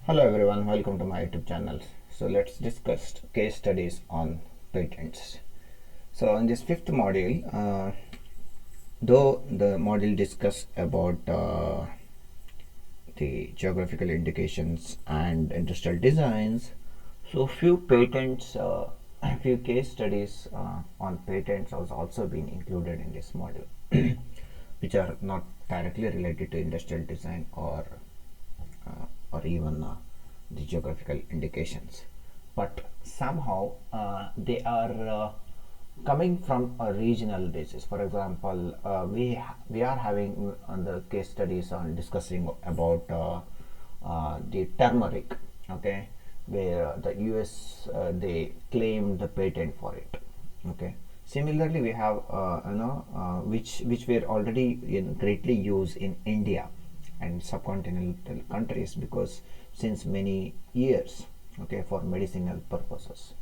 Hello everyone, welcome to my YouTube channel. So let's discuss case studies on patents. So in this fifth module, though the module discuss about the geographical indications and industrial designs, so few patents, few case studies on patents has also been included in this module, which are not directly related to industrial design or even the geographical indications, but somehow they are coming from a regional basis. For example, we are having the case studies on discussing about the turmeric, okay, where the US they claimed the patent for it, okay. Similarly, we have which were already greatly used in India and subcontinental countries because since many years, okay, for medicinal purposes.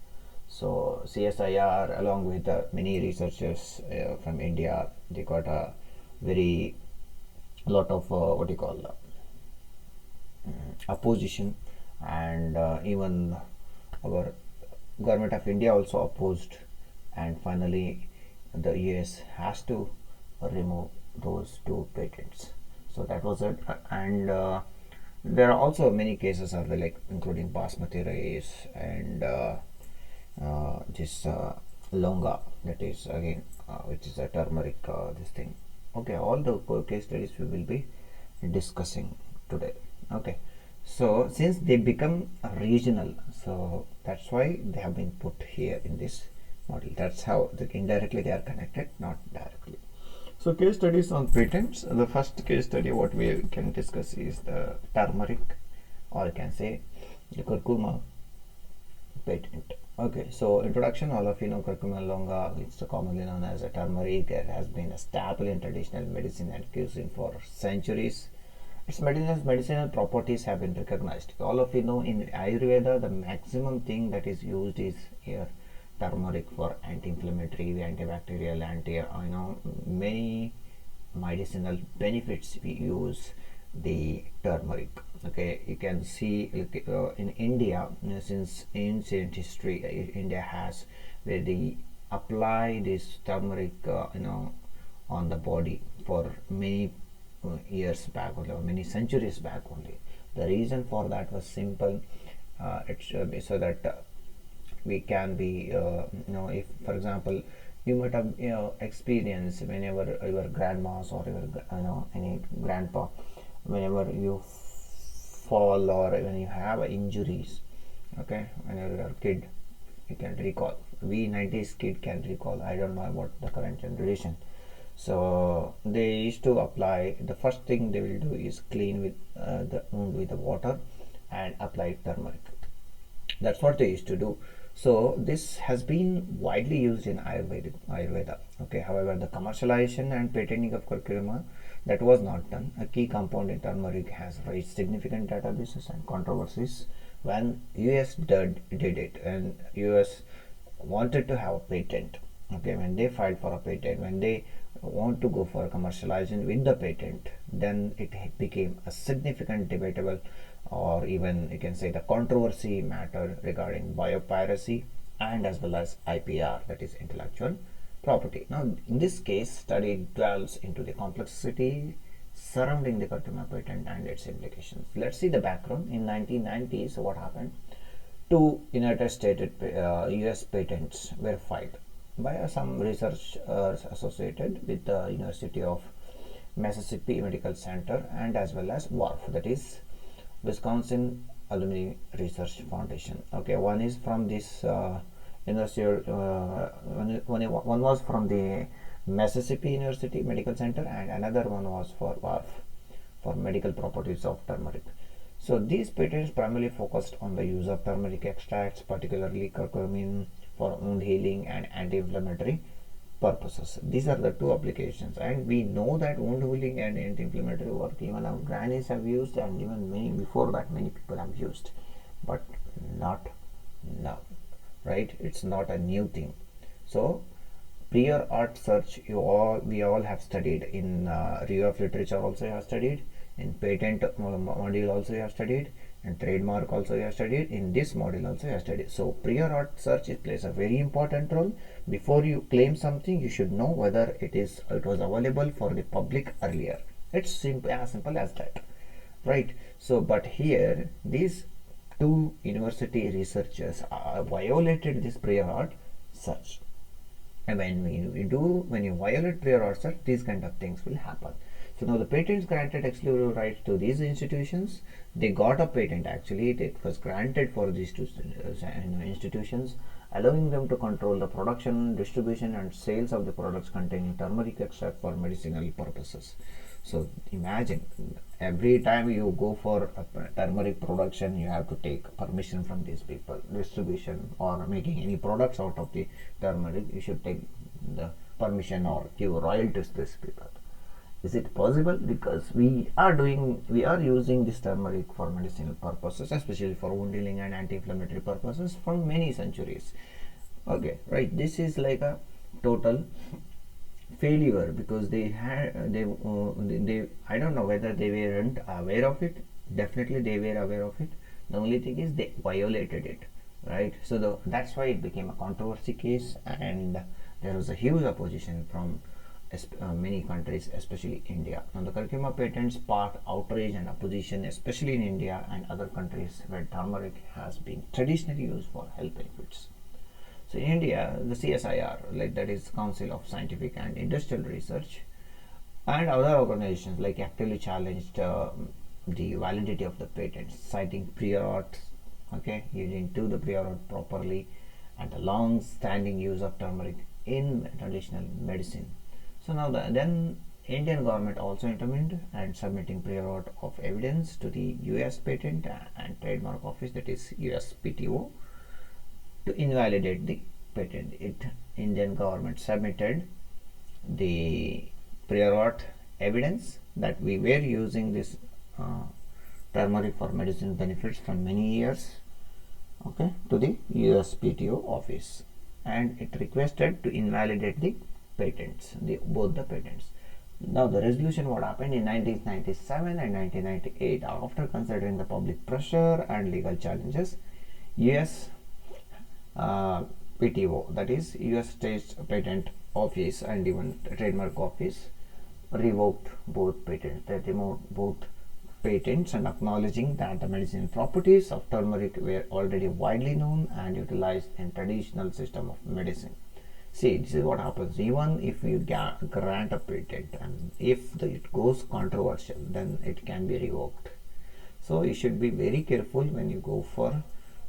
So CSIR along with many researchers from India, they got a very lot of what you call opposition, and even our government of India also opposed, and finally the US has to remove those two patents. So that was it, and there are also many cases of like including basmati rice and this longa, that is again which is a turmeric this thing. Okay, all the case studies we will be discussing today. Okay, so since they become regional, so that's why they have been put here in this model. That's how indirectly they are connected, not directly. So case studies on patents. The first case study what we can discuss is the turmeric, or you can say the curcuma patent. Okay, so introduction, all of you know curcuma longa, it's commonly known as a turmeric. It has been a staple in traditional medicine and cuisine for centuries. Its medicinal properties have been recognized. All of you know in Ayurveda, the maximum thing that is used is here turmeric for anti-inflammatory, antibacterial, many medicinal benefits we use the turmeric. Okay, you can see in India, since ancient history, India has where they apply this turmeric on the body for many years back only, or many centuries back only. The reason for that was simple. It's so that we can be if for example you might have experienced whenever your grandmas or your any grandpa, whenever you fall or when you have injuries, okay, when you're a kid, you can recall. We 90s kid can recall. I don't know about the current generation. So they used to apply, the first thing they will do is clean with the wound with the water and apply turmeric. That's what they used to do. So this has been widely used in Ayurveda. Okay, however, the commercialization and patenting of curcuma, that was not done. A key compound in turmeric has raised significant databases and controversies when US did it, and US wanted to have a patent. Okay, when they filed for a patent, when they want to go for commercialization with the patent, then it became a significant debatable, or even you can say the controversy matter regarding biopiracy and as well as IPR, that is intellectual property. Now in this case study dwells into the complexity surrounding the curcuma patent and its implications. Let's see the background. In 1990s, what happened? Two United States US patents were filed by some research associated with the University of Mississippi Medical Center and as well as WARF, that is Wisconsin Alumni Research Foundation. Okay, one is from this university, one was from the Mississippi University Medical Center, and another one was for WARF, for medical properties of turmeric. So these patents primarily focused on the use of turmeric extracts, particularly curcumin, for wound healing and anti-inflammatory purposes. These are the two applications, and we know that wound healing and anti-inflammatory work even our grannies have used, and even many before that many people have used, but not now, right? It's not a new thing. So prior art search, we all have studied in review of literature, also you have studied in patent module, also you have studied and trademark also you have studied. In this module also you have studied. So prior art search, it plays a very important role. Before you claim something, you should know whether it was available for the public earlier. It's simple as that, right? So but here these two university researchers violated this prior art search. And when you violate prior art search, these kind of things will happen. So now the patents granted exclusive rights to these institutions. They got a patent, actually it was granted for these two institutions, allowing them to control the production, distribution and sales of the products containing turmeric extract for medicinal purposes. So imagine, every time you go for a turmeric production, you have to take permission from these people. Distribution or making any products out of the turmeric, you should take the permission or give royalties to these people. Is it possible? Because we are using this turmeric for medicinal purposes, especially for wound healing and anti-inflammatory purposes, for many centuries. Okay, right? This is like a total failure, because they I don't know whether they weren't aware of it. Definitely they were aware of it. The only thing is they violated it, right? So that's why it became a controversy case, and there was a huge opposition from many countries, especially India. Now the curcuma patents sparked outrage and opposition, especially in India and other countries where turmeric has been traditionally used for health benefits. So in India, the CSIR, like that is Council of Scientific and Industrial Research, and other organizations like actively challenged the validity of the patents, citing prior art. Okay, you didn't do the prior art properly, and the long-standing use of turmeric in traditional medicine. So now then Indian government also intervened and submitting prior art of evidence to the US Patent and Trademark Office, that is USPTO, to invalidate the patent. Indian government submitted the prior art evidence that we were using this turmeric for medicine benefits for many years, okay, to the USPTO office, and it requested to invalidate the patents, both the patents. Now the resolution, what happened in 1997 and 1998, after considering the public pressure and legal challenges, US PTO, that is US State Patent Office and even Trademark Office, revoked both patents. They removed both patents and acknowledging that the medicinal properties of turmeric were already widely known and utilized in traditional system of medicine. See, this is what happens. Even if you grant a patent, and if it goes controversial, then it can be revoked. So you should be very careful when you go for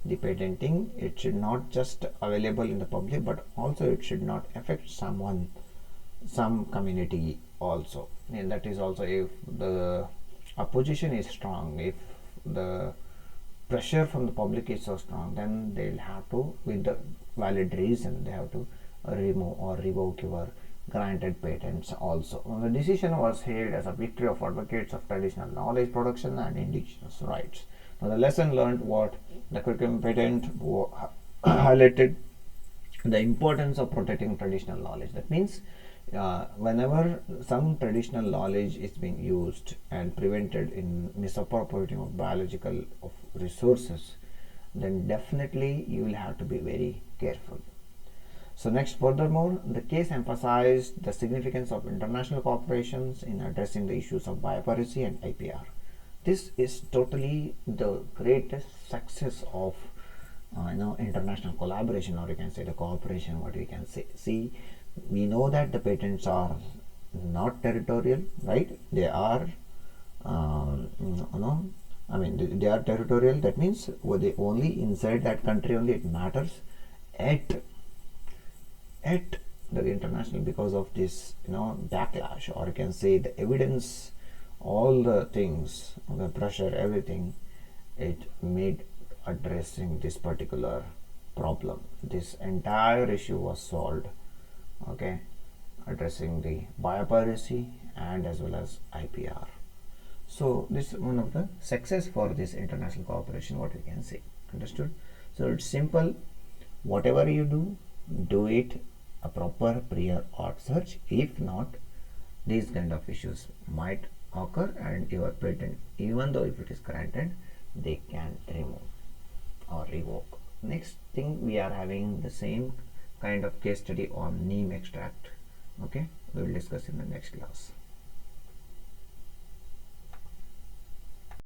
the patenting. It should not just available in the public, but also it should not affect some community also. And that is also, if the opposition is strong, if the pressure from the public is so strong, then they'll have to, with the valid reason, they have to remove or revoke your granted patents also. The decision was hailed as a victory of advocates of traditional knowledge production and indigenous rights. Now the lesson learned, what the curcuma patent highlighted the importance of protecting traditional knowledge. That means whenever some traditional knowledge is being used and prevented in misappropriating of biological resources, then definitely you will have to be very careful. So next, furthermore, the case emphasized the significance of international cooperations in addressing the issues of biopiracy and IPR. This is totally the greatest success of international collaboration, or you can say the cooperation, what we can say. See, we know that the patents are not territorial, right? They are they are territorial. That means they only inside that country only it matters. At the international, because of this backlash, or you can say the evidence, all the things, the pressure, everything, it made addressing this particular problem. This entire issue was solved, okay, addressing the biopiracy and as well as IPR. So this is one of the success for this international cooperation, what we can say. Understood? So it's simple. Whatever you do it a proper prior art search. If not, these kind of issues might occur, and your patent, even though if it is granted, they can remove or revoke. Next thing, we are having the same kind of case study on neem extract. Okay, we will discuss in the next class.